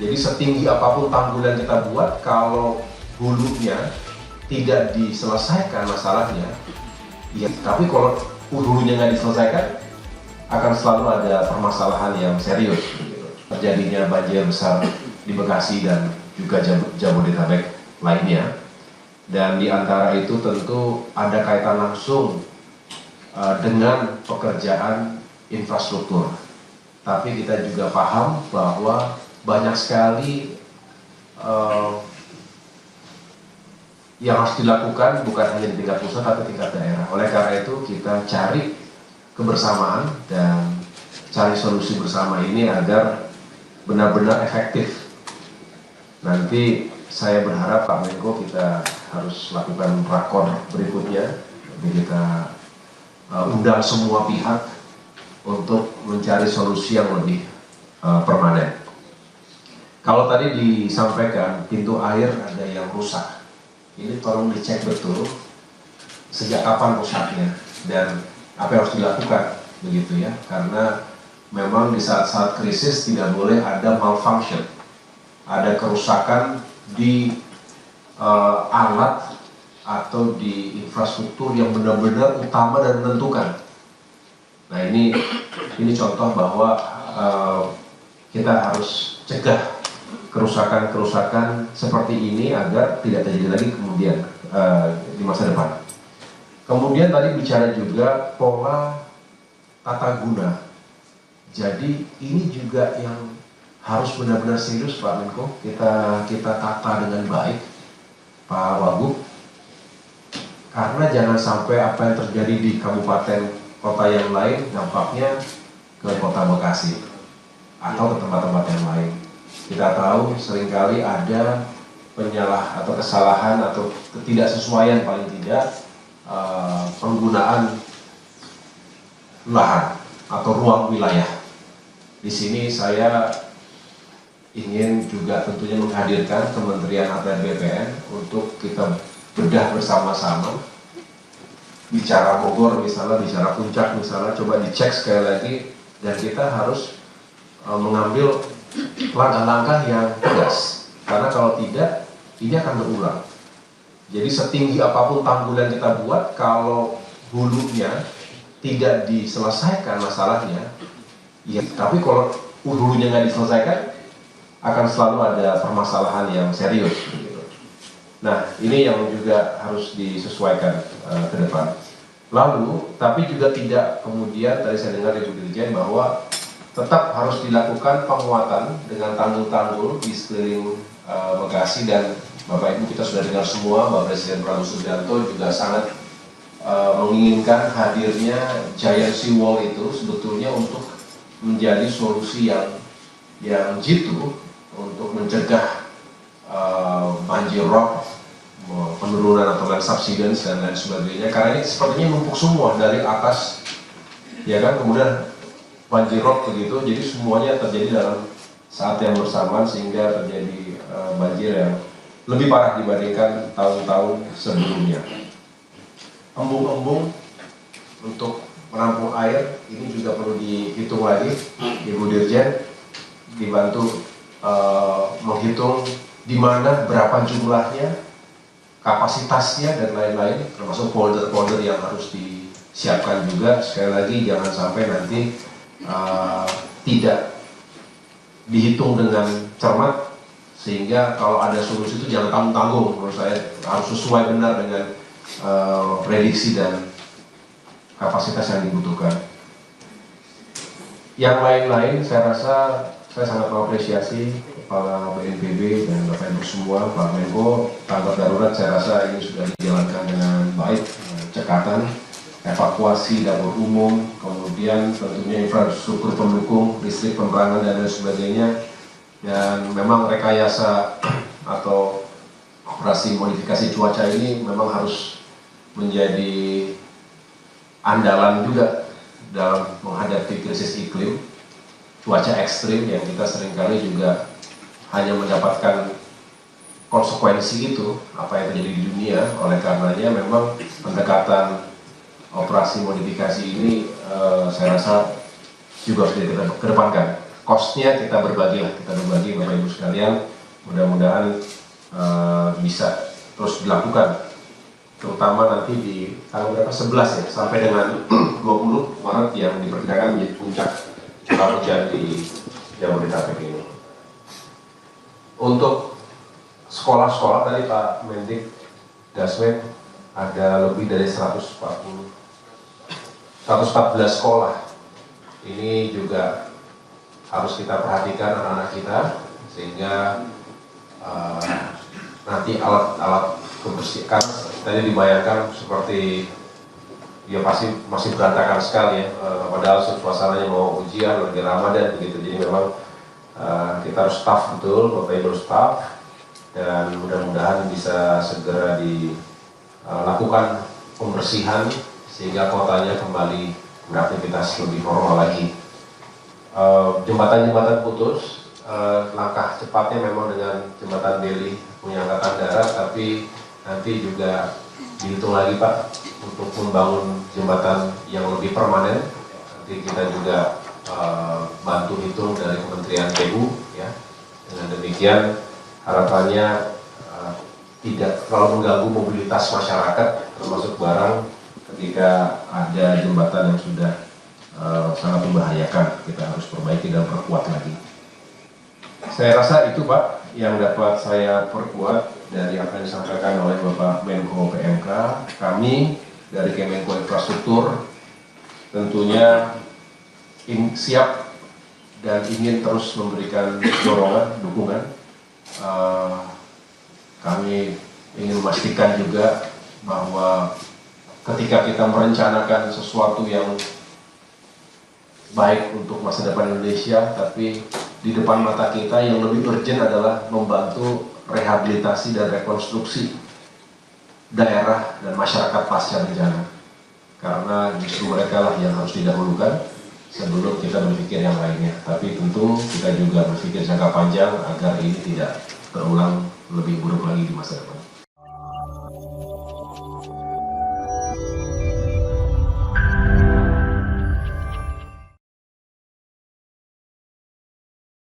Jadi setinggi apapun tanggul yang kita buat, kalau hulunya tidak diselesaikan masalahnya, ya, tapi kalau hulunya nggak diselesaikan, akan selalu ada permasalahan yang serius. Terjadinya banjir besar di Bekasi dan juga Jabodetabek lainnya. Dan di antara itu tentu ada kaitan langsung dengan pekerjaan infrastruktur. Tapi kita juga paham bahwa banyak sekali yang harus dilakukan bukan hanya di tingkat pusat tapi tingkat daerah. Oleh karena itu kita cari kebersamaan dan cari solusi bersama ini agar benar-benar efektif. Nanti saya berharap Pak Menko kita harus lakukan rakor berikutnya. Kita undang semua pihak untuk mencari solusi yang lebih permanen. Kalau tadi disampaikan pintu air ada yang rusak, ini tolong dicek betul sejak kapan rusaknya dan apa yang harus dilakukan, begitu ya. Karena memang di saat-saat krisis tidak boleh ada malfunction, ada kerusakan di alat atau di infrastruktur yang benar-benar utama dan menentukan. Nah ini contoh bahwa kita harus cegah kerusakan-kerusakan seperti ini agar tidak terjadi lagi kemudian di masa depan. Kemudian tadi bicara juga pola tata guna. Jadi ini juga yang harus benar-benar serius Pak Menko, kita tata dengan baik Pak Wagub, karena jangan sampai apa yang terjadi di kabupaten kota yang lain dampaknya ke kota Bekasi atau ke tempat-tempat yang lain. Kita tahu seringkali ada penyalah atau kesalahan atau ketidaksesuaian paling tidak penggunaan lahan atau ruang wilayah. Di sini saya ingin juga tentunya menghadirkan Kementerian ATR BPN untuk kita bedah bersama-sama. Bicara Bogor misalnya, bicara Puncak misalnya, coba dicek sekali lagi dan kita harus mengambil langkah-langkah yang tegas, karena kalau tidak ini akan berulang. Jadi setinggi apapun tanggul yang kita buat, kalau hulunya tidak diselesaikan masalahnya, ya, tapi kalau hulunya nggak diselesaikan, akan selalu ada permasalahan yang serius. Nah ini yang juga harus disesuaikan ke depan. Lalu, tapi juga tidak kemudian, tadi saya dengar dari Bu Dirjen bahwa tetap harus dilakukan penguatan dengan tanggul-tanggul di sekeliling Bekasi, dan Bapak Ibu kita sudah dengar semua, Bapak Presiden Prabowo Subianto juga sangat menginginkan hadirnya giant seawall itu sebetulnya untuk menjadi solusi yang jitu untuk mencegah banjir rob, penurunan atau land subsidence dan lain sebagainya, karena ini sepertinya numpuk semua dari atas, ya kan, kemudian banjir rob begitu, jadi semuanya terjadi dalam saat yang bersamaan sehingga terjadi banjir yang lebih parah dibandingkan tahun-tahun sebelumnya. Embung-embung untuk menampung air ini juga perlu dihitung lagi, Ibu Dirjen dibantu menghitung di mana berapa jumlahnya, kapasitasnya dan lain-lain, termasuk folder-folder yang harus disiapkan juga. Sekali lagi jangan sampai nanti tidak dihitung dengan cermat, sehingga kalau ada solusi itu jangan tanggung-tanggung. Menurut saya harus sesuai benar dengan prediksi dan kapasitas yang dibutuhkan. Yang lain-lain saya rasa saya sangat mengapresiasi Kepala BNPB dan Bapak Ibu semua, Pak Menko. Tanggap darurat saya rasa ini sudah dijalankan dengan baik, cekatan, evakuasi dapur umum, kemudian tentunya infrastruktur pendukung, listrik, penerangan dan lain sebagainya. Dan memang rekayasa atau operasi modifikasi cuaca ini memang harus menjadi andalan juga dalam menghadapi krisis iklim, cuaca ekstrim yang kita seringkali juga hanya mendapatkan konsekuensi itu, apa yang terjadi di dunia. Oleh karenanya memang pendekatan operasi modifikasi ini saya rasa juga harus dikedepankan. cost-nya kita berbagi Bapak Ibu sekalian, mudah-mudahan bisa terus dilakukan, terutama nanti di tanggal berapa, 11 ya, sampai dengan 20 Maret yang diperkirakan menjadi puncak curah hujan di Jabodetabek ini. Untuk sekolah-sekolah tadi Pak Mendik Dasmen ada lebih dari 114 sekolah. Ini juga harus kita perhatikan anak-anak kita, sehingga nanti alat-alat kebersihan tadi dibayangkan seperti ya pasti masih berantakan sekali ya, padahal suasananya mau ujian lagi Ramadan begitu. Jadi memang kita harus staff betul, Bapak Ibu staff, dan mudah-mudahan bisa segera dilakukan pembersihan sehingga kotanya kembali beraktivitas lebih normal lagi. Jembatan-jembatan putus, langkah cepatnya memang dengan jembatan Deli punya Angkatan Darat, tapi nanti juga dihitung lagi Pak untuk membangun jembatan yang lebih permanen. Nanti kita juga bantu hitung dari Kementerian PU ya. Dengan demikian harapannya tidak terlalu mengganggu mobilitas masyarakat termasuk barang ketika ada jembatan yang sudah sangat membahayakan. Kita harus perbaiki dan perkuat lagi. Saya rasa itu Pak yang dapat saya perkuat dari apa yang disampaikan oleh Bapak Menko PMK. Kami dari Kemenko Infrastruktur tentunya siap dan ingin terus memberikan dorongan, dukungan. Kami ingin memastikan juga bahwa ketika kita merencanakan sesuatu yang baik untuk masa depan Indonesia, tapi di depan mata kita yang lebih urgent adalah membantu rehabilitasi dan rekonstruksi daerah dan masyarakat pasca bencana. Karena justru mereka lah yang harus didahulukan sebelum kita berpikir yang lainnya. Tapi tentu kita juga berpikir jangka panjang agar ini tidak terulang lebih buruk lagi di masa depan.